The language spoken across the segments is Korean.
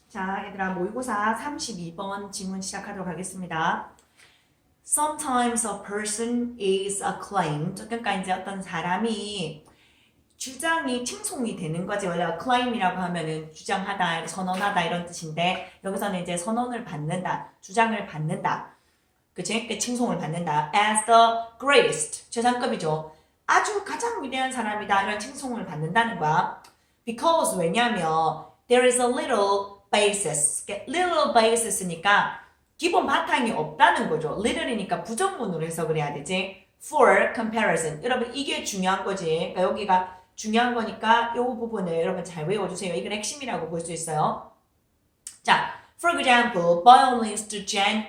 자, 얘들아, 모의고사 32번 지문 시작하도록 하겠습니다. Sometimes a person is acclaimed. 그러니까 이제 어떤 사람이 주장이 칭송이 되는 거지. 원래 acclaim이라고 하면은 주장하다, 선언하다 이런 뜻인데 여기서는 이제 선언을 받는다, 주장을 받는다. 그치? 그 칭송을 받는다. As the greatest. 최상급이죠. 아주 가장 위대한 사람이다. 이런 칭송을 받는다는 거야. Because 왜냐면 there is a little basis. little basis니까 기본 바탕이 없다는 거죠. little이니까 부정문으로 해석을 해야 되지. For comparison. 여러분 이게 중요한 거지. 그러니까 여기가 중요한 거니까 이 부분을 여러분 잘 외워주세요. 이건 핵심이라고 볼 수 있어요. 자, for example, violinist Jan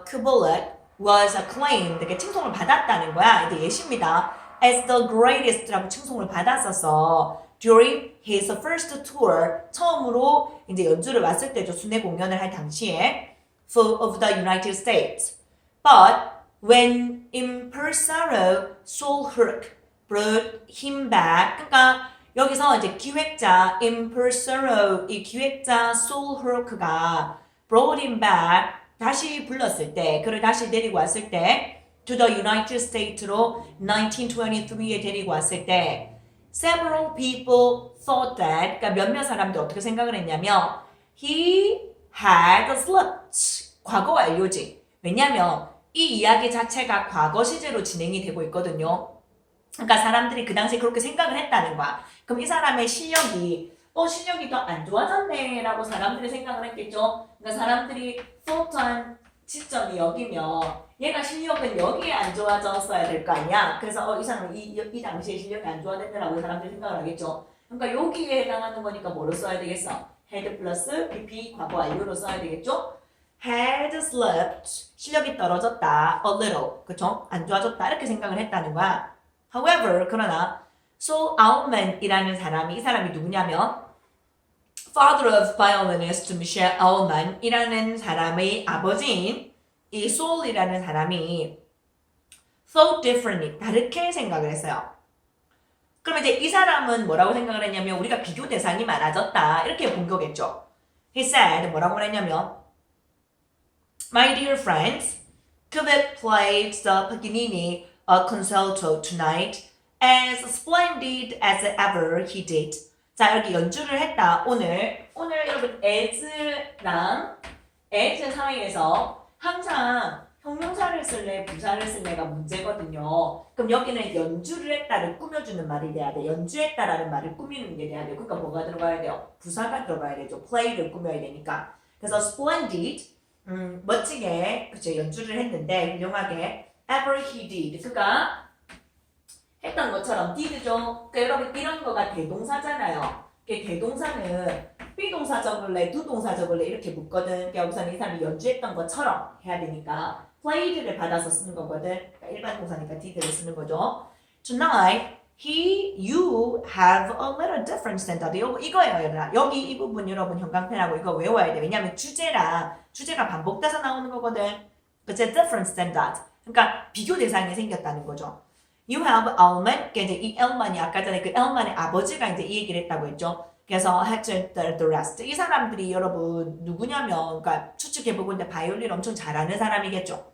Kubelik was acclaimed. 이렇게 칭송을 받았다는 거야. 이게 예시입니다. As the greatest라고 칭송을 받았었어. During his first tour, 처음으로 이제 연주를 왔을 때죠. 순회 공연을 할 당시에 of the United States. But when impresario Saul Herc brought him back, 그러니까 여기서 이제 기획자 impresario 이 기획자 Saul Herc가 brought him back 다시 불렀을 때, 그를 다시 데리고 왔을 때 to the United States로 1923에 데리고 왔을 때 several people thought that, 그러니까 몇몇 사람들이 어떻게 생각을 했냐면 he had slipped. 과거 완료지. 왜냐면 이 이야기 자체가 과거 시제로 진행이 되고 있거든요. 그러니까 사람들이 그 당시에 그렇게 생각을 했다는 거야. 그럼 이 사람의 실력이 더 안 좋아졌네 라고 사람들이 생각을 했겠죠. 그러니까 사람들이 thought한 시점이 여기면 얘가 실력은 여기에 안 좋아졌어야 될 거 아니야. 그래서 이 사람은 이 당시에 실력이 안 좋아졌네라고 사람들이 생각을 하겠죠. 그러니까 여기에 해당하는 거니까 뭐로 써야 되겠어? had 플러스 PP 과거 완료로 써야 되겠죠. had slipped 실력이 떨어졌다. a little 그쵸? 안 좋아졌다 이렇게 생각을 했다는 거야. However 그러나 Saul Allman이라는 사람이 이 사람이 누구냐면 father of violinist Michel Allman이라는 사람의 아버지인 이 Saul이라는 사람이 thought differently 다르게 생각을 했어요. 그럼 이제 이 사람은 뭐라고 생각을 했냐면 우리가 비교 대상이 많아졌다 이렇게 본 거겠죠. He said 뭐라고 했냐면 My dear friends, Kubelik played the Paganini concerto tonight as splendid as ever he did. 자 여기 연주를 했다. 오늘 여러분 as랑 as 사이에서 항상 형용사를 쓸래 부사를 쓸래가 문제거든요. 그럼 여기는 연주를 했다를 꾸며주는 말이 돼야 돼. 연주했다라는 말을 꾸미는 게 돼야 돼. 그러니까 뭐가 들어가야 돼요? 부사가 들어가야 되죠. play를 꾸며야 되니까. 그래서 splendid 멋지게 그쵸 연주를 했는데 훌륭하게 ever he did 그가 했던 것처럼 did죠. 그러니까 여러분 이런 거가 대동사잖아요. 대동사는 비동사 적을래, 두동사 적을래 이렇게 묻거든. 그러니까 여기서는 이 사람이 연주했던 것처럼 해야 되니까 played를 받아서 쓰는 거거든. 그러니까 일반 동사니까 did를 쓰는 거죠. Tonight, you have a little difference than that. 이거예요, 얘들아. 여기 이 부분 여러분 형광펜하고 이거 외워야 돼. 왜냐면 주제가 반복돼서 나오는 거거든. 그치? difference than that. 그러니까 비교 대상이 생겼다는 거죠. You have Allman, 이제 이 Allman이 아까 전에 그 Allman의 아버지가 이제 이 얘기를 했다고 했죠. 그래서 had the rest. 이 사람들이 여러분 누구냐면, 그러니까 추측해보고 있는데 바이올린 엄청 잘하는 사람이겠죠.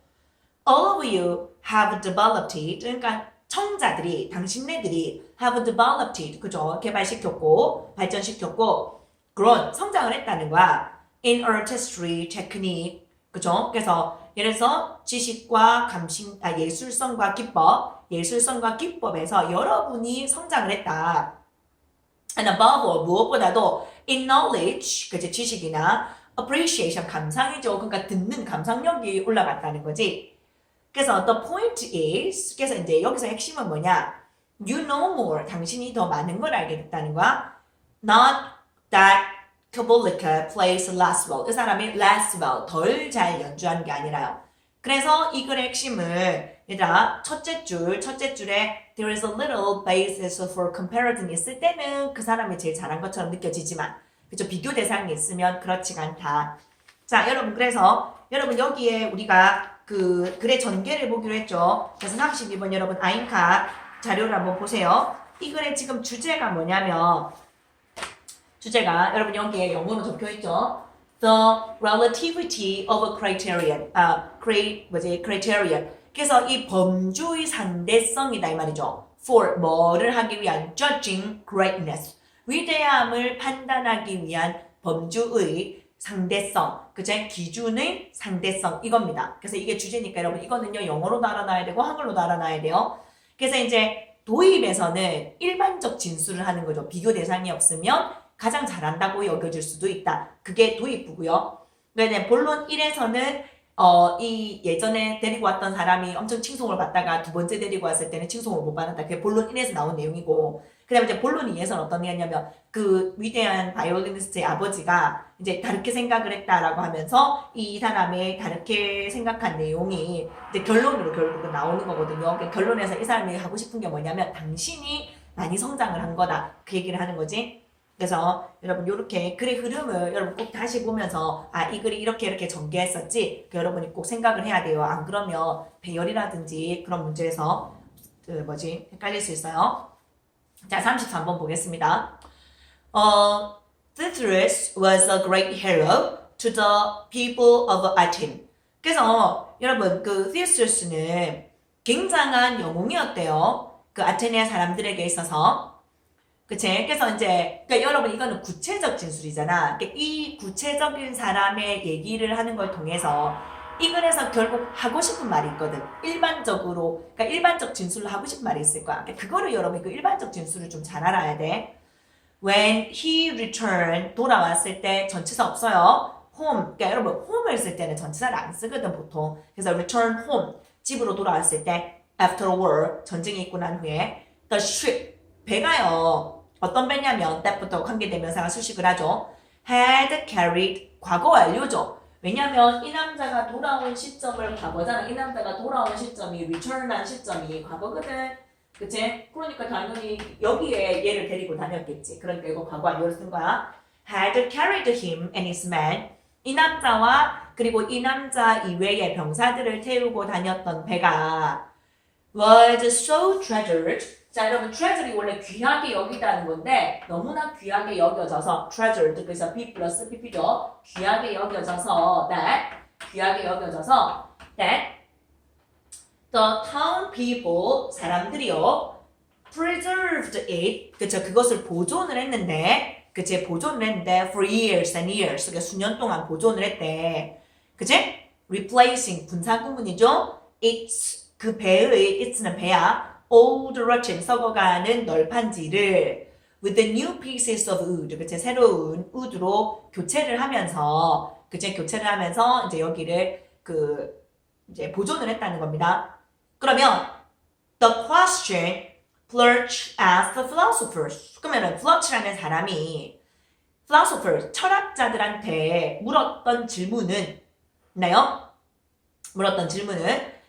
All of you have developed it. 그러니까 청자들이, 당신네들이 have developed it. 그죠? 개발시켰고, 발전시켰고, 그런 성장을 했다는 거야. In artistry technique. 그죠? 그래서 예를 들어서 지식과 예술성과 기법에서 여러분이 성장을 했다. And above all, 무엇보다도 in knowledge, 그치, 지식이나 appreciation, 감상이죠. 그러니까 듣는 감상력이 올라갔다는 거지. 그래서 the point is, 그래서 이제 여기서 핵심은 뭐냐? You know more, 당신이 더 많은 걸 알게 됐다는 거야. Not that Kubelik plays less well. 이 사람이 less well, 덜 잘 연주하는 게 아니라요. 그래서 이 글의 핵심을 얘들아 첫째 줄에 there is a little basis for comparison 있을 때는 그 사람이 제일 잘한 것처럼 느껴지지만 그죠? 비교 대상이 있으면 그렇지가 않다. 자 여러분 그래서 여러분 여기에 우리가 그 글의 전개를 보기로 했죠. 그래서 32번 여러분 아인카 자료를 한번 보세요. 이 글의 지금 주제가 뭐냐면 주제가 여러분 여기에 영어로 적혀있죠. the relativity of a criterion. criterion. 그래서 이 범주의 상대성이다 이 말이죠. for 뭐를 하기 위한 judging greatness. 위대함을 판단하기 위한 범주의 상대성, 그제 기준의 상대성 이겁니다. 그래서 이게 주제니까 여러분 이거는요 영어로도 알아놔야 되고 한글로도 알아놔야 돼요. 그래서 이제 도입에서는 일반적 진술을 하는 거죠. 비교 대상이 없으면 가장 잘한다고 여겨질 수도 있다. 그게 도입부고요. 그런데 본론 1에서는 이 예전에 데리고 왔던 사람이 엄청 칭송을 받다가 두 번째 데리고 왔을 때는 칭송을 못 받았다. 그게 본론 1에서 나온 내용이고, 그 다음에 이제 본론 2에서는 어떤 내용이냐면, 그 위대한 바이올리니스트의 아버지가 이제 다르게 생각을 했다라고 하면서 이 사람의 다르게 생각한 내용이 이제 결론으로 결국은 나오는 거거든요. 그 결론에서 이 사람이 하고 싶은 게 뭐냐면, 당신이 많이 성장을 한 거다. 그 얘기를 하는 거지. 그래서 여러분 이렇게 글의 흐름을 여러분 꼭 다시 보면서 이 글이 이렇게 전개했었지 여러분이 꼭 생각을 해야 돼요. 안 그러면 배열이라든지 그런 문제에서 헷갈릴 수 있어요. 자 33번 보겠습니다. Theseus was a great hero to the people of Athens. 그래서 여러분 그 Theseus는 굉장한 영웅이었대요. 그 아테네 사람들에게 있어서. 그치? 그래서 이제, 그러니까 여러분 이거는 구체적 진술이잖아. 그러니까 이 구체적인 사람의 얘기를 하는 걸 통해서 이 글에서 결국 하고 싶은 말이 있거든. 일반적으로, 그러니까 일반적 진술로 하고 싶은 말이 있을 거야. 그러니까 그거를 여러분 그 일반적 진술을 좀 잘 알아야 돼. When he returned, 돌아왔을 때 전치사 없어요. home, 그러니까 여러분 home을 쓸 때는 전치사를 안 쓰거든 보통. 그래서 return home, 집으로 돌아왔을 때 after war, 전쟁이 있고 난 후에 the ship, 배가요. 어떤 배냐면 that부터 관계대명사가 수식을 하죠. had carried 과거 완료죠. 왜냐면 이 남자가 돌아온 시점을 과거잖아. 이 남자가 돌아온 시점이 return한 시점이 과거거든. 그치? 그러니까 당연히 여기에 얘를 데리고 다녔겠지. 그러니까 이거 과거 완료를 쓴 거야. had carried him and his men. 이 남자와 그리고 이 남자 이외의 병사들을 태우고 다녔던 배가 was so treasured. 자 여러분 treasure이 원래 귀하게 여기다는 건데 너무나 귀하게 여겨져서 treasured 그래서 B 플러스 PP죠. 귀하게 여겨져서 귀하게 여겨져서 that the town people 사람들이요 preserved it 그쵸 그것을 보존을 했는데 그치 보존을 했는데 for years and years 그러니까 수년 동안 보존을 했대. 그치? replacing 분사구문이죠. it's 그 배의 it's는 배야. old rotten 썩어가는 널판지를 with the new pieces of wood 그치 새로운 wood로 교체를 하면서 그치 교체를 하면서 이제 여기를 이제 보존을 했다는 겁니다. 그러면 the question Plutarch asked the philosophers 그러면은 플러치라는 사람이 philosophers 철학자들한테 물었던 질문은 있나요? 물었던 질문은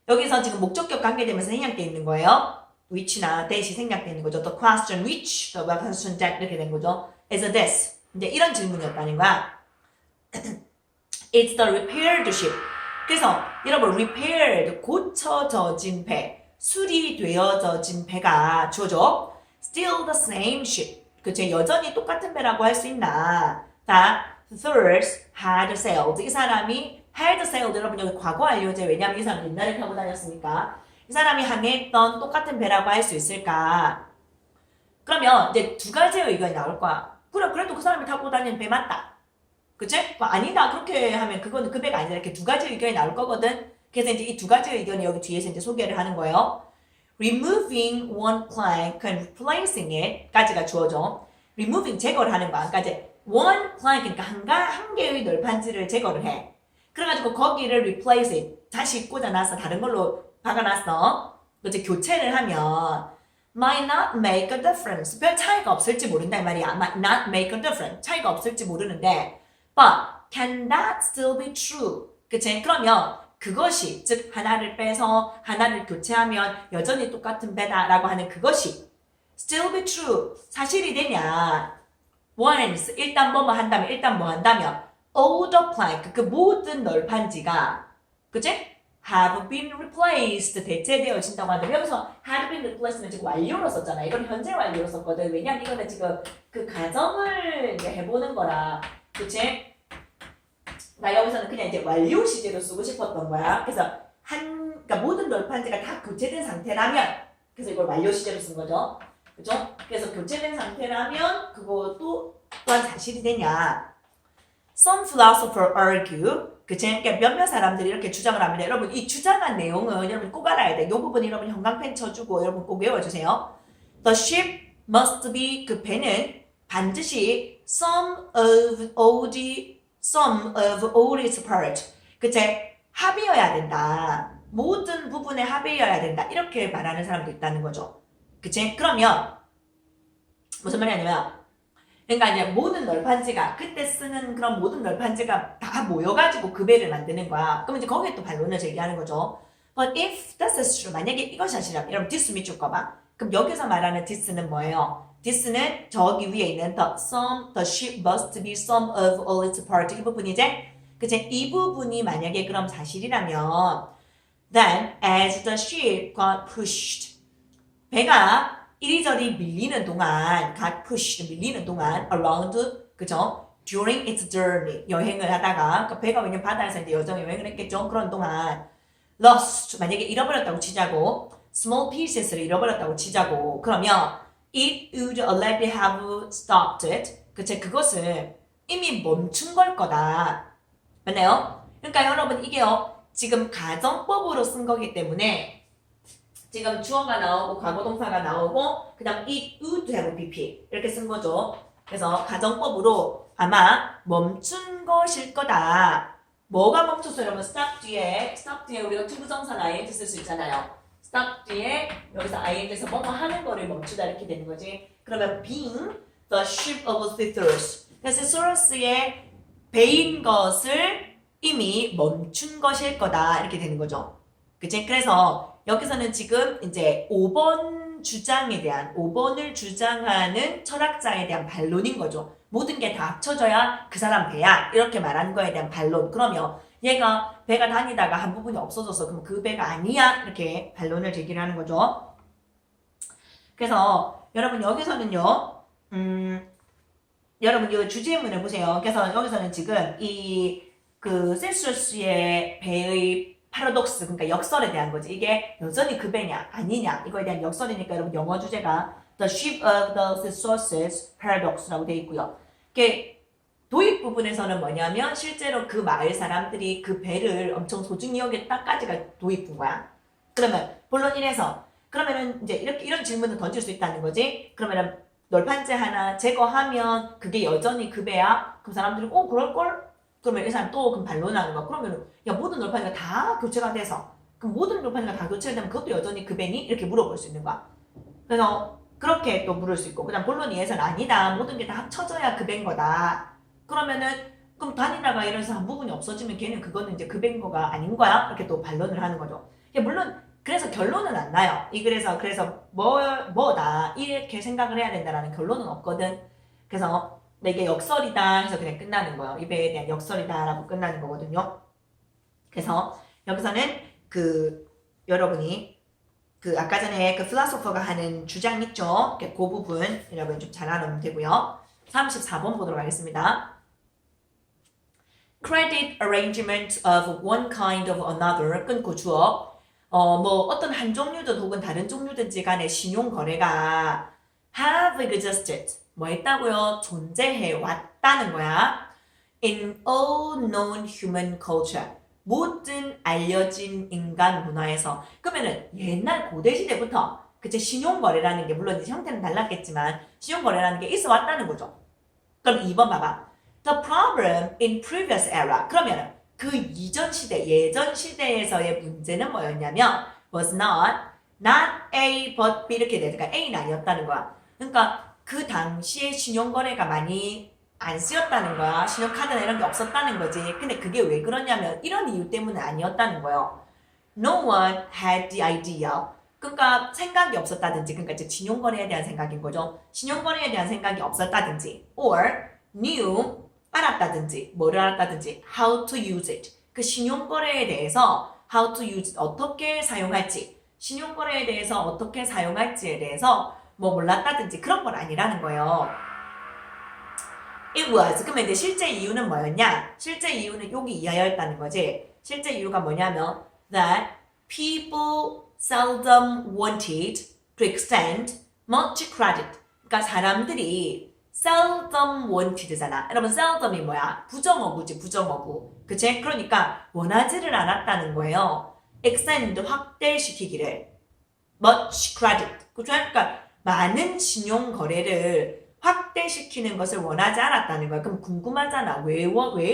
여기서 지금 목적격 관계되면서 생략되어 있는 거예요. which나 that이 생략되어 있는 거죠. The question which, the question that 이렇게 된 거죠. is this. 이제 이런 질문이었다는 거야. It's the repaired ship. 그래서 여러분 repaired, 고쳐져진 배, 수리되어져진 배가 주어져. Still the same ship. 그쵸? 여전히 똑같은 배라고 할 수 있나. 다 Theseus had sailed. 이 사람이 had sailed 여러분 여기 과거 완료제 왜냐면 이 사람 옛날에 타고 다녔으니까 이 사람이 항해했던 똑같은 배라고 할 수 있을까? 그러면 이제 두 가지의 의견이 나올 거야. 그래 그래도 그 사람이 타고 다니는 배 맞다. 그치? 아니다 그렇게 하면 그거는 그 배가 아니라 이렇게 두 가지 의견이 나올 거거든. 그래서 이제 이 두 가지 의견이 여기 뒤에서 이제 소개를 하는 거예요. Removing one plank and replacing it 까지가 주어져. Removing 제거를 하는 거야. 그러니까 이제 one plank 그러니까 한 개의 널판지를 제거를 해. 그래가지고 거기를 replace it 다시 꽂아놨어. 다른 걸로 박아놨어. 그치? 교체를 하면 might not make a difference. 별 차이가 없을지 모른다 이 말이야. might not make a difference. 차이가 없을지 모르는데 but can that still be true? 그치? 그러면 그것이 즉 하나를 빼서 하나를 교체하면 여전히 똑같은 배다라고 하는 그것이 still be true. 사실이 되냐? once 일단 뭐뭐 한다면 일단 뭐 한다면 all the plank 그 모든 널판지가 그치? have been replaced 대체되어진다고 하는데 여기서 have been replace는 지금 완료로 썼잖아. 이건 현재 완료로 썼거든. 왜냐면 이거는 지금 그 가정을 이제 해보는 거라 그치? 나 여기서는 그냥 이제 완료 시제로 쓰고 싶었던 거야. 그래서 그러니까 모든 널판지가 다 교체된 상태라면, 그래서 이걸 완료 시제로 쓴 거죠. 그죠? 그래서 교체된 상태라면 그것도 또한 사실이 되냐. Some philosophers argue, 그러니까 몇몇 사람들이 이렇게 주장을 합니다. 여러분 이 주장한 내용은 여러분 꼭 알아야 돼. 이 부분 여러분 형광펜 쳐주고 여러분 꼭 외워주세요. The ship must be, 그 배는 반드시 some of all its parts, 그치? 합이어야 된다. 모든 부분에 합이어야 된다. 이렇게 말하는 사람도 있다는 거죠. 그치? 그러면 무슨 말이 아니면, 그러니까 이제 모든 널판지가 그때 쓰는 그런 모든 널판지가 다 모여가지고 그 배를 만드는 거야. 그럼 이제 거기에 또 반론을 제기하는 거죠. But if this is true, 만약에 이것이 사실이라면, 여러분 this 밑줄 거봐. 그럼 여기서 말하는 this는 뭐예요? this는 저기 위에 있는 the ship must be some of all its parts, 이 부분이지? 그치? 이 부분이 만약에 그럼 사실이라면 then as the ship got pushed, 배가 이리저리 밀리는 동안, got pushed, 밀리는 동안 around, 그죠? during its journey, 여행을 하다가, 그러니까 배가 왜냐면 바다에서 이제 여행을 했겠죠? 그런 동안 lost, 만약에 잃어버렸다고 치자고, small pieces를 잃어버렸다고 치자고, 그러면 it would already have stopped it, 그치? 그것은 이미 멈춘 걸 거다. 맞나요? 그러니까 여러분 이게요, 지금 가정법으로 쓴 거기 때문에 지금 주어가 나오고 과거동사가 나오고 그 다음 it would have BP 이렇게 쓴 거죠. 그래서 가정법으로 아마 멈춘 것일 거다. 뭐가 멈췄어요? 여러분 stop 뒤에 우리가 투부정사는 ing 쓸 수 있잖아요. stop 뒤에 여기서 ing에서 뭐뭐 하는 거를 멈추다 이렇게 되는 거지. 그러면 being the ship of Thesaurus, Thesaurus의 배인 것을 이미 멈춘 것일 거다 이렇게 되는 거죠. 그치? 그래서 여기서는 지금 이제 5번 주장에 대한, 5번을 주장하는 철학자에 대한 반론인 거죠. 모든 게 다 합쳐져야 그 사람 배야 이렇게 말하는 거에 대한 반론. 그러면 얘가 배가 다니다가 한 부분이 없어져서 그럼 그 배가 아니야 이렇게 반론을 제기를 하는 거죠. 그래서 여러분 여기서는요, 여러분 이 주제문을 보세요. 그래서 여기서는 지금 그 셀시우스의 배의 파라독스, 그러니까 역설에 대한 거지. 이게 여전히 그 배냐 아니냐 이거에 대한 역설이니까 여러분 영어 주제가 The Ship of the Thesaurus Paradox라고 되어 있고요. 이게 도입 부분에서는 뭐냐면 실제로 그 마을 사람들이 그 배를 엄청 소중히 여겼다까지가 도입부인 거야. 그러면 본론 1에서 그러면은 이제 이런 질문을 던질 수 있다는 거지. 그러면은 널판지 하나 제거하면 그게 여전히 그 배야? 그럼 사람들이 그럴걸? 그러면 이 사람 또 그럼 반론하는 거야. 그러면은 야 모든 널판지가 다 교체가 돼서 그럼 모든 널판지가 다 교체가 되면 그것도 여전히 그 배니? 이렇게 물어볼 수 있는 거야. 그래서 그렇게 또 물을 수 있고 그다음 본론 2에서는 아니다. 모든 게 다 합쳐져야 그 배인 거다. 그러면은 그럼 다니다가 이래서 한 부분이 없어지면 걔는 그거는 이제 그 배인 거가 아닌 거야? 이렇게 또 반론을 하는 거죠. 물론 그래서 결론은 안 나요. 그래서 뭐다 이렇게 생각을 해야 된다라는 결론은 없거든. 그래서 이게 역설이다 해서 그냥 끝나는 거예요. 이 배에 대한 역설이다라고 끝나는 거거든요. 그래서 여기서는 여러분이 아까 전에 필라소퍼가 하는 주장 있죠? 그 부분 여러분 좀 잘 알아놓으면 되고요. 34번 보도록 하겠습니다. Credit arrangement of one kind of another, 끊고 주어. 어떤 한 종류든 혹은 다른 종류든지 간의 신용 거래가 have existed, 뭐 했다고요? 존재해 왔다는 거야. In all known human culture, 모든 알려진 인간 문화에서. 그러면은 옛날 고대 시대부터 그치 신용 거래라는 게 물론 이제 형태는 달랐겠지만 신용 거래라는 게 있어 왔다는 거죠. 그럼 2번 봐봐. The problem in previous era. 그러면은 그 이전 시대, 예전 시대에서의 문제는 뭐였냐면 was not A but B 이렇게 돼. 그러니까 A는 아니었다는 거야. 그러니까 그 당시에 신용거래가 많이 안 쓰였다는 거야. 신용카드나 이런 게 없었다는 거지. 근데 그게 왜 그러냐면 이런 이유 때문에 아니었다는 거예요. No one had the idea. 그러니까 생각이 없었다든지, 그러니까 이제 신용거래에 대한 생각인 거죠. 신용거래에 대한 생각이 없었다든지, or knew, 알았다든지, 뭐를 알았다든지, how to use it. 그 신용거래에 대해서 how to use it, 어떻게 사용할지, 신용거래에 대해서 어떻게 사용할지에 대해서 뭐 몰랐다든지 그런 건 아니라는 거예요. It was. 그러면 이제 실제 이유는 뭐였냐? 실제 이유는 여기 이하였다는 거지. 실제 이유가 뭐냐면 that people seldom wanted to extend much credit. 그러니까 사람들이 seldom wanted잖아. 여러분 seldom이 뭐야? 부정어구지, 부정어구. 그치? 그러니까 원하지를 않았다는 거예요. extend 확대시키기를. much credit. 그러니까 많은 신용 거래를 확대시키는 것을 원하지 않았다는 거야. 그럼 궁금하잖아. 왜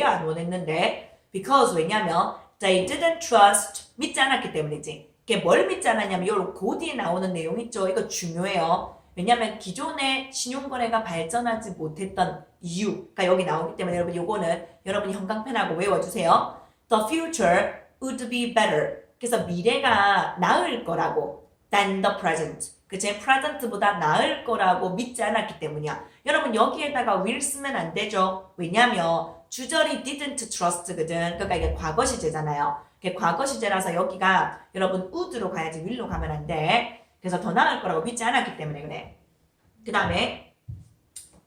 안 원했는데? Because 왜냐면 they didn't trust 믿지 않았기 때문이지. 이게 뭘 믿지 않았냐면 요 고디에 나오는 내용 있죠. 이거 중요해요. 왜냐면 기존의 신용거래가 발전하지 못했던 이유. 그러니까 여기 나오기 때문에 여러분 요거는 여러분이 형광펜하고 외워주세요. The future would be better. 그래서 미래가 나을 거라고. than the present. 그치? present보다 나을 거라고 믿지 않았기 때문이야. 여러분 여기에다가 will 쓰면 안 되죠. 왜냐면 주절이 didn't trust거든. 그러니까 이게 과거 시제잖아요. 이게 과거 시제라서 여기가 여러분 would로 가야지 will로 가면 안 돼. 그래서 더 나을 거라고 믿지 않았기 때문에 그래. 그 다음에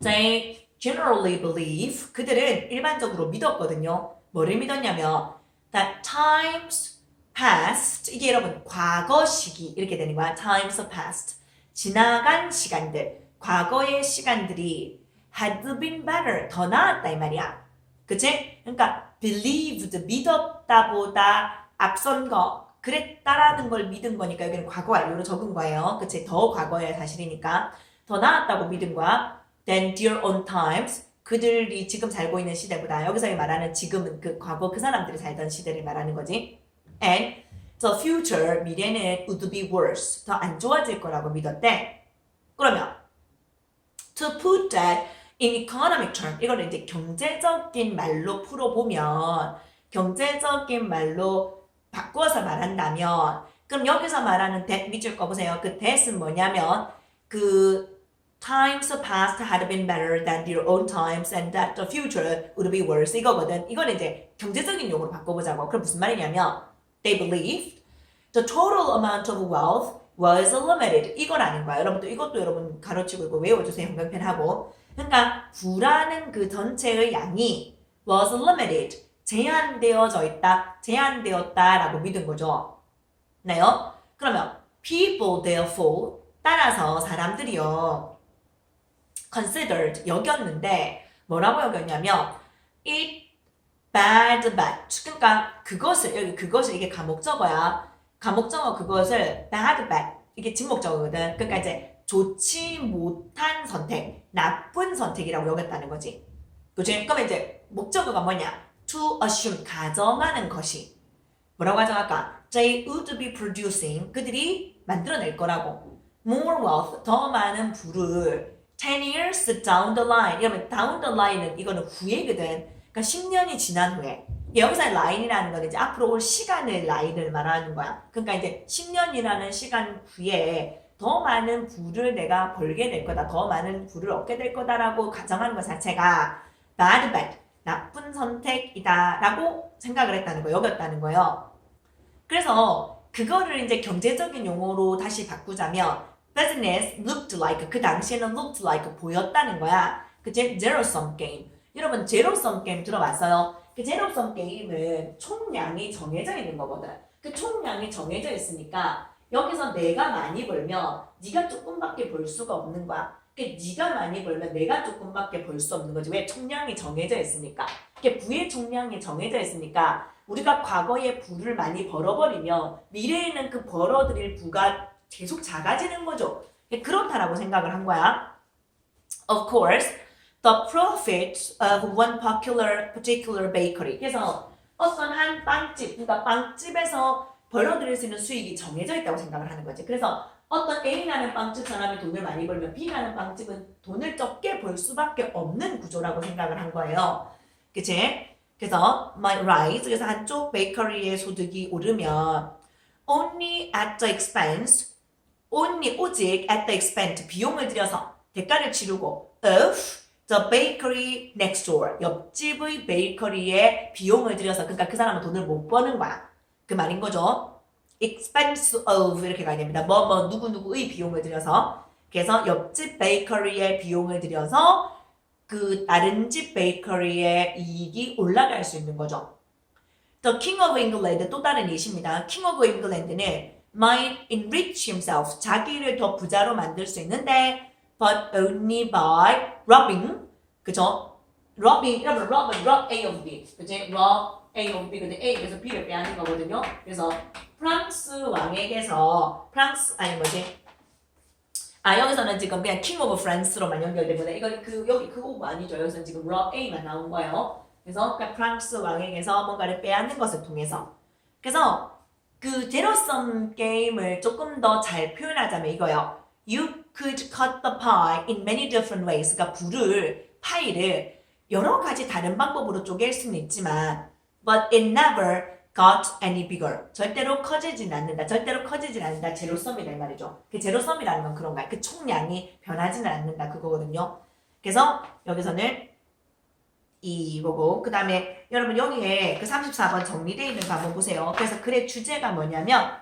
they generally believe 그들은 일반적으로 믿었거든요. 뭐를 믿었냐면 that times past 이게 여러분 과거 시기 이렇게 되는 거야. times past 지나간 시간들 과거의 시간들이 had been better 더 나았다 이 말이야. 그치? 그러니까 believed 믿었다보다 앞선 거 그랬다라는 걸 믿은 거니까 여기는 과거 완료로 적은 거예요. 그치? 더 과거의 사실이니까 더 나았다고 믿은 거야. than their own times 그들이 지금 살고 있는 시대보다 여기서 말하는 지금은 그 과거 그 사람들이 살던 시대를 말하는 거지. And the future 미래는 would be worse 더 안 좋아질 거라고 믿었대. 그러면 to put that in economic term 이거는 이제 경제적인 말로 풀어보면 경제적인 말로 바꿔서 말한다면 그럼 여기서 말하는 that 밑줄 거 보세요. 그 that은 뭐냐면 그 times past had been better than their own times and that the future would be worse 이거거든. 이거는 이제 경제적인 용어로 바꿔보자고. 그럼 무슨 말이냐면 they believed the total amount of wealth was limited. 이건 아닌 거야. 여러분도 이것도 여러분 가로치고 이거 외워주세요. 형광펜하고. 그러니까 부라는 그 전체의 양이 was limited. 제한되어져 있다. 제한되었다라고 믿은 거죠. 네요? 그러면 people therefore 따라서 사람들이요 considered 여겼는데 뭐라고 여겼냐면 it bad bet 그러니까 그것을 여기 그것을 이게 가목적어야 가목적어 그것을 bad bet 이게 진목적어거든. 그러니까 이제 좋지 못한 선택 나쁜 선택이라고 여겼다는 거지. 그치? 그러면 이제 목적어가 뭐냐 to assume 가정하는 것이 뭐라고 가정할까 they would be producing 그들이 만들어낼 거라고 more wealth 더 많은 부를 10 years down the line 이러면 down the line은 이거는 후에거든. 그러니까 10년이 지난 후에 여기서 라인이라는 건 이제 앞으로 올 시간의 라인을 말하는 거야. 그러니까 이제 10년이라는 시간 후에 더 많은 부를 내가 벌게 될 거다. 더 많은 부를 얻게 될 거다라고 가정하는 것 자체가 bad bet 나쁜 선택이다 라고 생각을 했다는 거예요. 여겼다는 거예요. 그래서 그거를 이제 경제적인 용어로 다시 바꾸자면 business looked like 그 당시에는 looked like 보였다는 거야. 그치? zero sum game. 여러분 zero sum game 들어봤어요? 그 zero sum 게임은 총량이 정해져 있는 거거든. 그 총량이 정해져 있으니까 여기서 내가 많이 벌면 네가 조금밖에 벌 수가 없는 거야. 네가 많이 벌면 내가 조금밖에 벌 수 없는 거지. 왜? 총량이 정해져 있으니까. 부의 총량이 정해져 있으니까 우리가 과거에 부를 많이 벌어버리면 미래에는 그 벌어들일 부가 계속 작아지는 거죠. 그렇다라고 생각을 한 거야. Of course, the profit of one particular bakery. 그래서 어떤 한 빵집, 그러니까 빵집에서 벌어들일 수 있는 수익이 정해져 있다고 생각을 하는 거지. 그래서 어떤 A라는 빵집 사람이 돈을 많이 벌면 B라는 빵집은 돈을 적게 벌 수밖에 없는 구조라고 생각을 한 거예요. 그치? 그래서 my rise, 그래서 한쪽 베이커리의 소득이 오르면 only at the expense, only 오직 at the expense, 비용을 들여서 대가를 치르고 of the bakery next door, 옆집의 베이커리에 비용을 들여서 그러니까 그 사람은 돈을 못 버는 거야. 그 말인 거죠. expense of 이렇게 가야 됩니다. 누구누구의 비용을 들여서 그래서 옆집 베이커리에 비용을 들여서 그 다른 집 베이커리의 이익이 올라갈 수 있는 거죠. The King of England 또 다른 예시입니다. King of England는 might enrich himself 자기를 더 부자로 만들 수 있는데 but only by robbing 그죠? robbing 여러분 rob A of B 그지? rob A of B 근데 A에서 B를 빼앗는 거거든요. 그래서 프랑스 왕에게서 프랑스 아니 뭐지? 여기서는 지금 그냥 King of France로만 연결되거든요. 이거 여기 그거 아니죠. 여기서는 지금 rob A만 나온 거예요. 그래서 그러니까 프랑스 왕에게서 뭔가를 빼앗는 것을 통해서 그래서 그 제로섬 게임을 조금 더 잘 표현하자면 이거요. You could cut the pie in many different ways. 그러니까 파이를 여러 가지 다른 방법으로 쪼갤 수는 있지만 but it never got any bigger. 절대로 커지진 않는다. 제로섬이다 이 말이죠. 그 제로섬이라는 건 그런 거야. 그 총량이 변하지는 않는다. 그거거든요. 그래서 여기서는 이거고 그 다음에 여러분 여기에 그 34번 정리되어 있는 거 한번 보세요. 그래서 글의 주제가 뭐냐면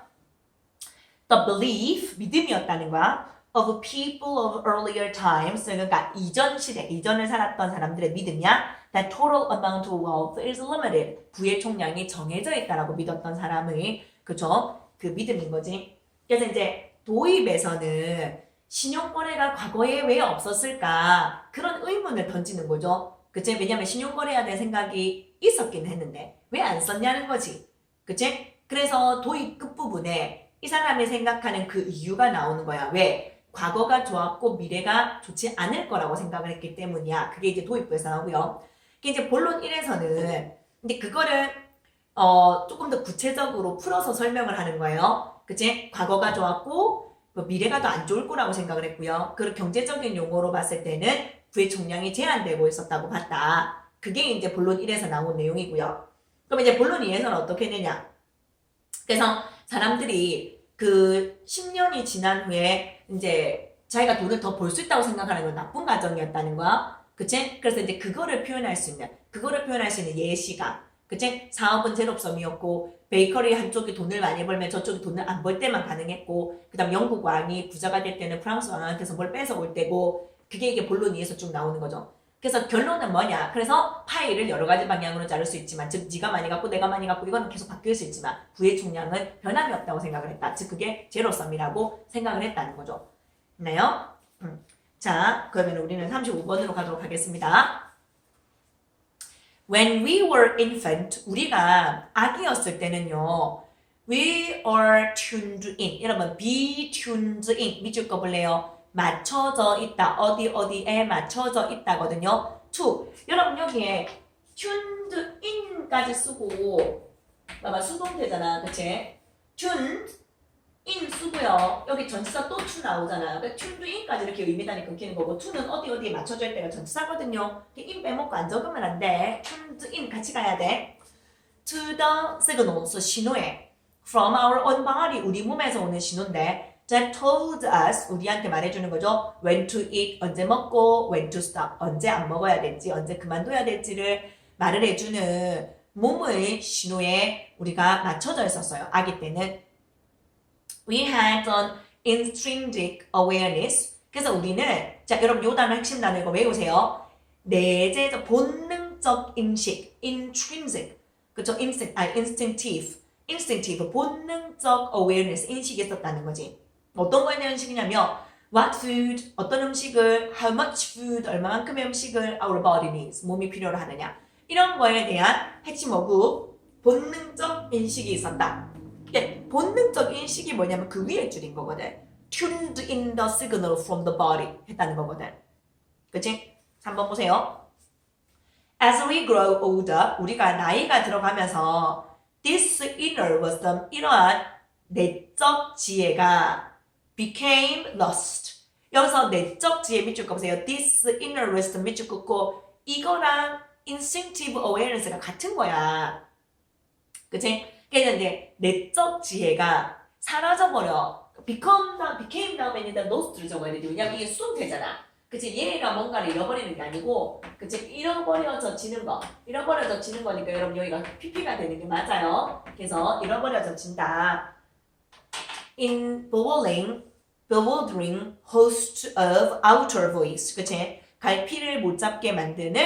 the belief, 믿음이었다는 거야. of people of earlier times 그러니까 이전 시대, 이전을 살았던 사람들의 믿음이야. that total amount of wealth is limited. 부의 총량이 정해져 있다라고 믿었던 사람의 그죠? 그 믿음인 거지. 그래서 이제 도입에서는 신용거래가 과거에 왜 없었을까? 그런 의문을 던지는 거죠. 그치? 왜냐면 신용거래해야 될 생각이 있었긴 했는데 왜 안 썼냐는 거지. 그치? 그래서 도입 끝부분에 이 사람이 생각하는 그 이유가 나오는 거야. 왜? 과거가 좋았고 미래가 좋지 않을 거라고 생각을 했기 때문이야. 그게 이제 도입부에서 나오고요. 그게 이제 본론 1에서는 근데 그거를 조금 더 구체적으로 풀어서 설명을 하는 거예요. 그치? 과거가 좋았고 미래가 더 안 좋을 거라고 생각을 했고요. 그리고 경제적인 용어로 봤을 때는 부의 총량이 제한되고 있었다고 봤다. 그게 이제 본론 1에서 나온 내용이고요. 그럼 이제 본론 2에서는 어떻게 되냐? 그래서 사람들이 그 10년이 지난 후에 이제 자기가 돈을 더 벌 수 있다고 생각하는 건 나쁜 가정이었다는 거야. 그치? 그래서 이제 그거를 표현할 수 있는 예시가 그치? 사업은 제로섬이었고 베이커리 한쪽이 돈을 많이 벌면 저쪽이 돈을 안 벌 때만 가능했고 그 다음 영국 왕이 부자가 될 때는 프랑스 왕한테서 뭘 뺏어올 때고 그게 이게 본론 2에서 쭉 나오는 거죠. 그래서 결론은 뭐냐? 그래서 파이를 여러 가지 방향으로 자를 수 있지만 즉 네가 많이 갖고 내가 많이 갖고 이거는 계속 바뀔 수 있지만 부의 총량은 변함이 없다고 생각을 했다. 즉 그게 제로섬이라고 생각을 했다는 거죠. 있나요? 자 그러면 우리는 35번으로 가도록 하겠습니다. When we were infant, 우리가 아기였을 때는요. We are tuned in. 여러분, be tuned in. 밑줄 거 볼래요? 맞춰져 있다. 어디에 맞춰져 있다거든요. to. 여러분 여기에 tuned in까지 쓰고 봐봐 수동태잖아. 그치? tuned in 쓰고요. 여기 전치사 또 to 나오잖아. 그러니까 tuned in까지 이렇게 의미단이 끊기는 거고 to는 어디에 맞춰져 있다가 전치사거든요. in 빼먹고 안 적으면 안 돼. tuned in 같이 가야 돼. to the signals 신호에 from our own body 우리 몸에서 오는 신호인데 that told us 우리한테 말해주는 거죠. when to eat 언제 먹고 when to stop 언제 안 먹어야 될지 언제 그만둬야 될지를 말을 해주는 몸의 신호에 우리가 맞춰져 있었어요. 아기 때는 we had an intrinsic awareness 그래서 우리는 자 여러분 요 단어 핵심 단어 이거 외우세요. 내재적 본능적 인식 intrinsic 그쵸? instinctive 본능적 awareness 인식이 있었다는 거지. 어떤 거에 대한 인식이냐면 what food 어떤 음식을 how much food 얼마만큼의 음식을 our body needs 몸이 필요로 하느냐 이런 거에 대한 핵심 어구 본능적 인식이 있었다. 본능적 인식이 뭐냐면 그 위에 줄인 거거든. tuned in the signal from the body 했다는 거거든. 그치? 3번 보세요. As we grow older 우리가 나이가 들어가면서 this inner wisdom 이러한 내적 지혜가 became lost. 여기서 내적 지혜 밑줄 긋보세요. This inner wisdom 밑줄 긋고 이거랑 instinctive awareness가 같은 거야. 그치? 그래서 이제 내적 지혜가 사라져버려. became 다음에는 lost를 적어야 되지. 왜냐면 이게 수동태잖아. 그치? 얘가 뭔가를 잃어버리는 게 아니고 그치? 잃어버려져지는 거니까 여러분 여기가 pp가 되는 게 맞아요. 그래서 잃어버려져진다. In bewildering host of outer voice. 그치? 갈피를 못 잡게 만드는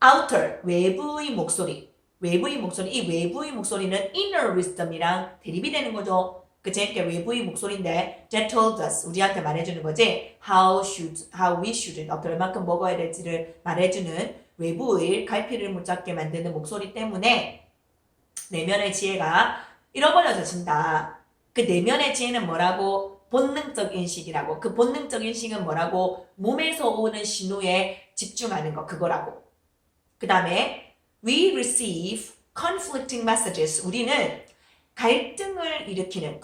outer, 외부의 목소리. 외부의 목소리. 이 외부의 목소리는 inner wisdom이랑 대립이 되는 거죠. 그치? 그게 외부의 목소리인데 that told us, 우리한테 말해주는 거지. how we should, 얼마큼 먹어야 될지를 말해주는 외부의 갈피를 못 잡게 만드는 목소리 때문에 내면의 지혜가 잃어버려진다. 그 내면의 지혜는 뭐라고? 본능적 인식이라고. 그 본능적 인식은 뭐라고? 몸에서 오는 신호에 집중하는 거, 그거라고. 그 다음에 we receive conflicting messages. 우리는 갈등을 일으키는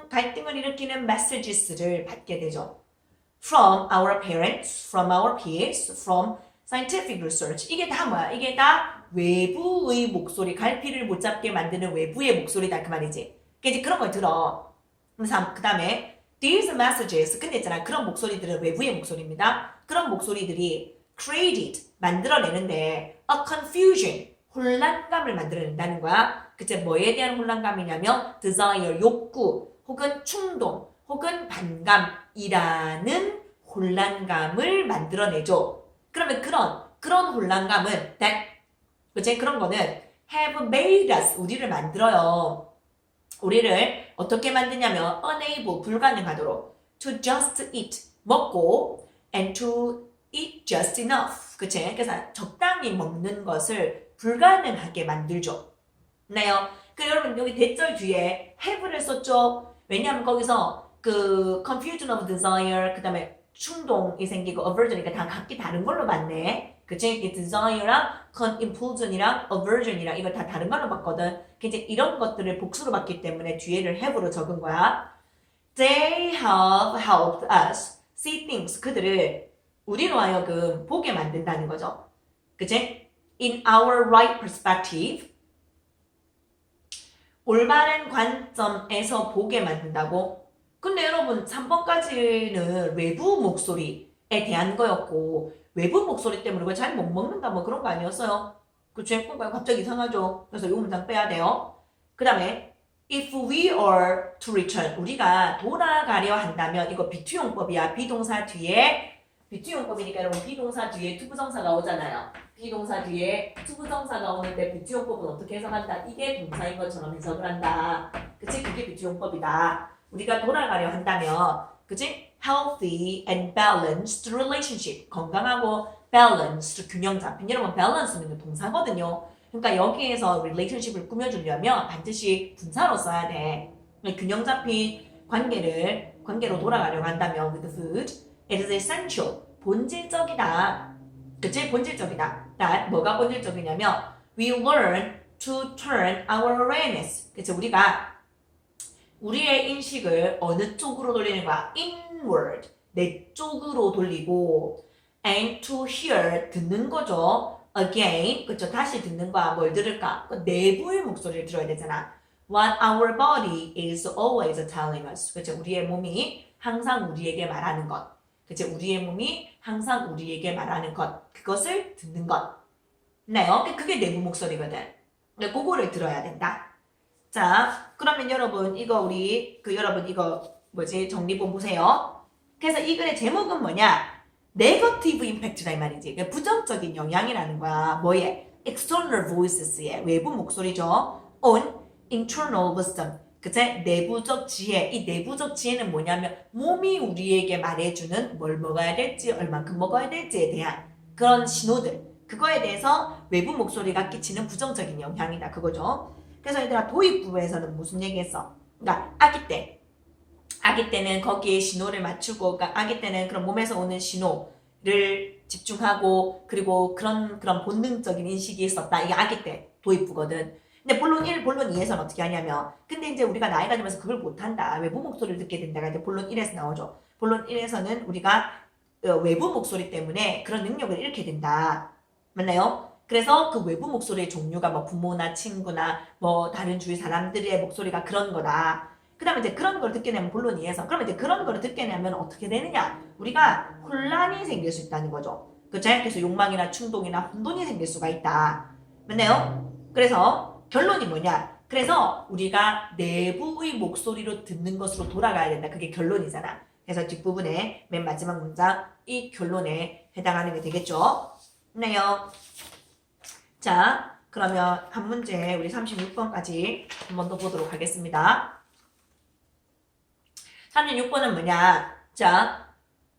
갈등을 일으키는 messages를 받게 되죠. From our parents, from our peers, from scientific research. 이게 다 뭐야? 이게 다 외부의 목소리, 갈피를 못 잡게 만드는 외부의 목소리다 그 말이지. 이제 그런 걸 들어. 그 다음에 these messages, 근데 있잖아, 그런 목소리들은 외부의 목소리입니다. 그런 목소리들이 created, 만들어내는데 a confusion, 혼란감을 만들어낸다는 거야. 그치? 뭐에 대한 혼란감이냐면 desire, 욕구, 혹은 충동, 혹은 반감이라는 혼란감을 만들어내죠. 그러면 그런 혼란감은 그치? 그런 거는 have made us, 우리를 만들어요. 우리를 어떻게 만드냐면 unable, 불가능하도록 to just eat, 먹고 and to eat just enough. 그치? 그래서 적당히 먹는 것을 불가능하게 만들죠. 네요. 그 여러분 여기 대절 뒤에 have를 썼죠. 왜냐하면 거기서 그 confusion of desire, 그 다음에 충동이 생기고 aversion이니까 다 각기 다른 걸로 봤네. 그치? 이 desire랑 impulsion이랑 aversion이랑 이거 다 다른 걸로 봤거든. 이제 이런 것들을 복수로 봤기 때문에 뒤에를 have로 적은 거야. They have helped us see things. 그들을 우리로 하여금 보게 만든다는 거죠. 그치? In our right perspective. 올바른 관점에서 보게 만든다고? 근데 여러분 3번까지는 외부 목소리에 대한 거였고 외부 목소리 때문에 우리가 잘 못 먹는다 뭐 그런 거 아니었어요? 그치? 그러니까 갑자기 이상하죠? 그래서 이 문장 빼야 돼요. 그 다음에 if we are to return, 우리가 돌아가려 한다면 이거 비투용법이야. 비동사 뒤에 비투용법이니까 여러분 비동사 뒤에 투부정사가 오잖아요. 비동사 뒤에 투부정사가 오는데 비투용법은 어떻게 해석한다? 이게 동사인 것처럼 해석을 한다. 그치? 그게 비투용법이다. 우리가 돌아가려 한다면 그치? healthy and balanced relationship. 건강하고 balanced, 균형 잡힌. 여러분 balance는 동사거든요. 그러니까 여기에서 relationship을 꾸며주려면 반드시 분사로 써야 돼. 균형 잡힌 관계로 돌아가려고 한다면 with food, it is essential. 본질적이다. 그치? 본질적이다. 뭐가 본질적이냐면 we learn to turn our awareness. 그치? 우리가 우리의 인식을 어느 쪽으로 돌리는 거야? inward, 내 쪽으로 돌리고 and to hear, 듣는 거죠. again, 그쵸? 다시 듣는 거야. 뭘 들을까? 내부의 목소리를 들어야 되잖아. What our body is always telling us. 그쵸? 우리의 몸이 항상 우리에게 말하는 것. 그쵸? 우리의 몸이 항상 우리에게 말하는 것. 그것을 듣는 것. 네요. 그게 내부 목소리거든. 그거를 들어야 된다. 자, 그러면 여러분 이거 여러분 이거 정리본 보세요. 그래서 이 글의 제목은 뭐냐? 네거티브 임팩트다 이 말이지. 그러니까 부정적인 영향이라는 거야. 뭐에? external voices의 외부 목소리죠. on internal wisdom. 그치? 내부적 지혜. 이 내부적 지혜는 뭐냐면 몸이 우리에게 말해주는 뭘 먹어야 될지, 얼만큼 먹어야 될지에 대한 그런 신호들. 그거에 대해서 외부 목소리가 끼치는 부정적인 영향이다. 그거죠. 그래서 얘들아 도입부에서는 무슨 얘기했어? 그러니까 아기 때는 거기에 신호를 맞추고, 그러니까 아기 때는 그런 몸에서 오는 신호를 집중하고, 그리고 그런 본능적인 인식이 있었다. 이게 아기 때 도입부거든. 근데 본론 1, 본론 2에서는 어떻게 하냐면, 근데 이제 우리가 나이가 들면서 그걸 못한다. 외부 목소리를 듣게 된다가 이제 본론 1에서 나오죠. 본론 1에서는 우리가 외부 목소리 때문에 그런 능력을 잃게 된다. 맞나요? 그래서 그 외부 목소리의 종류가 뭐 부모나 친구나 뭐 다른 주위 사람들의 목소리가 그런 거다. 그 다음에 이제 그런 걸 듣게 되면 본론 2에서 그러면 이제 그런 걸 듣게 되면 어떻게 되느냐? 우리가 혼란이 생길 수 있다는 거죠. 그쵸? 그래서 욕망이나 충동이나 혼돈이 생길 수가 있다. 맞나요? 그래서 결론이 뭐냐? 그래서 우리가 내부의 목소리로 듣는 것으로 돌아가야 된다. 그게 결론이잖아. 해서 뒷부분에 맨 마지막 문장 이 결론에 해당하는 게 되겠죠. 네요. 자, 그러면 한 문제 우리 36번까지 한 번 더 보도록 하겠습니다. 36번은 뭐냐? 자,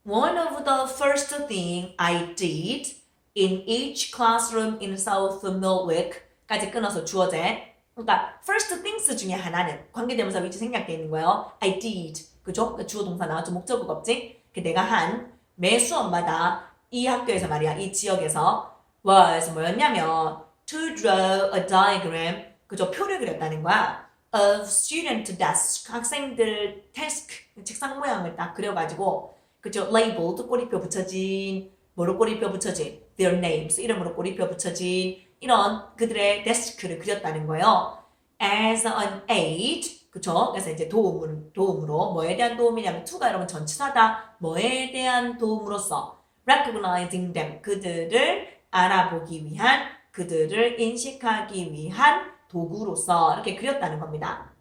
one of the first thing I did in each classroom in South Milwick까지 끊어서 주어제. 그러니까 first things 중에 하나는 관계대명사 위치 생략되어 있는 거예요. I did. 그죠? 주어 동사 나왔죠. 목적어가 없지? 내가 한 매 수업마다 이 학교에서 말이야. 이 지역에서 was 뭐였냐면 to draw a diagram. 그죠? 표를 그렸다는 거야. of student desk. 학생들 데스크. 책상 모양을 딱 그려가지고 그죠? labeled. 꼬리표 붙여진 뭐로 꼬리표 붙여진 their names. 이름으로 꼬리표 붙여진 이런 그들의 데스크를 그렸다는 거예요. as an aid. 그쵸? 그래서 이제 도움으로 뭐에 대한 도움이냐면 to가 여러분 전치사다. 뭐에 대한 도움으로써 recognizing them. 그들을 알아보기 위한 그들을 인식하기 위한 도구로서 이렇게 그렸다는 겁니다.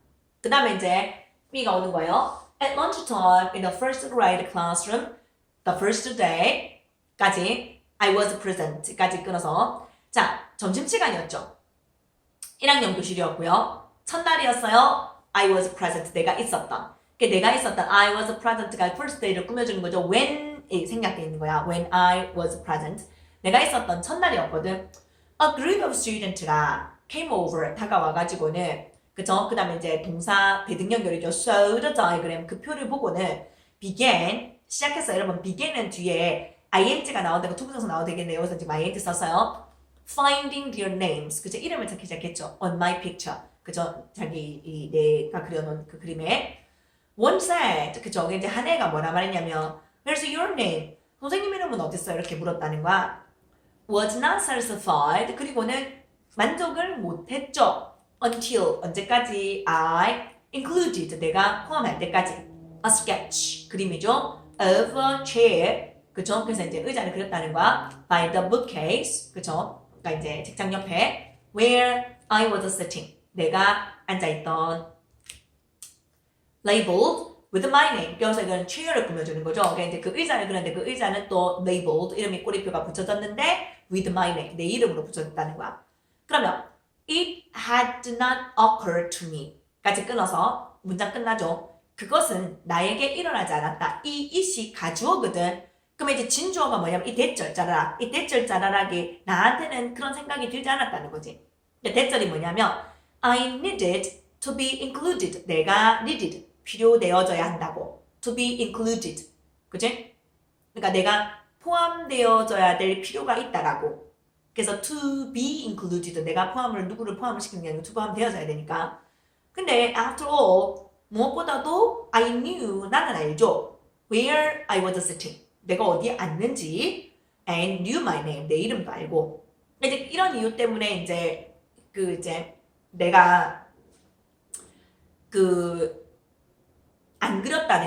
그 다음에 이제 B가 오는 거예요. At lunchtime in the first grade classroom, the first day 까지 I was present 까지 끊어서 자, 점심시간이었죠. 1학년 교실이었고요. 첫날이었어요. I was present. 내가 있었던. 내가 있었던 I was present가 first day를 꾸며주는 거죠. when이 생략되어 있는 거야. When I was present. 내가 있었던 첫날이었거든. A group of students가 came over, 다가와가지고는 그쵸? 그 다음에 이제 동사 대등 연결이죠. show the diagram. 그 표를 보고는 began, 시작했어요. 여러분, begin은 뒤에 ing가 나와도 되고 투부정사 나와도 되겠네요. 그래서 지금 ing 썼어요. Finding their names. 그죠? 이름을 찾기 시작했죠. On my picture. 그죠? 자기 내가 그려놓은 그 그림에. One said. 그죠? 이제 한 애가 뭐라 말했냐면 Where's your name? 선생님 이름은 어땠어요? 이렇게 물었다는 거야. Was not satisfied. 그리고는 만족을 못했죠. Until 언제까지? I included. 내가 포함할 때까지. A sketch. 그림이죠. Of a chair. 그쵸? 그래서 이제 의자를 그렸다는 거야. By the bookcase. 그쵸? 그러니까 이제 책장 옆에 where I was sitting. 내가 앉아있던 labeled with my name. 그래서 이건 chair를 꾸며주는 거죠. 그러니까 이제 그 의자를 그렸는데 그 의자는 또 labeled. 이름이 꼬리표가 붙여졌는데 with my name. 내 이름으로 붙여졌다는 거야. 그러면 it had not occurred to me. 까지 끊어서 문장 끝나죠. 그것은 나에게 일어나지 않았다. 이 it이 가주어거든. 그럼 이제 진주어가 뭐냐면 이 대절 짜라라. 이 대절 짜라락이 나한테는 그런 생각이 들지 않았다는 거지. 대절이 뭐냐면 I needed to be included. 내가 needed. 필요되어져야 한다고. To be included. 그치? 그러니까 내가 포함되어져야 될 필요가 있다라고. 그래서 to be included. 내가 누구를 포함을 시키는 게 아니고 to 포함되어져야 되니까. 근데 after all 무엇보다도 I knew. 나는 알죠. Where I was sitting. 내가 어디에 앉는지 and knew my name. 내 이름도 알고. 이제 이런 이유 때문에 이제 내가 안 그렸다는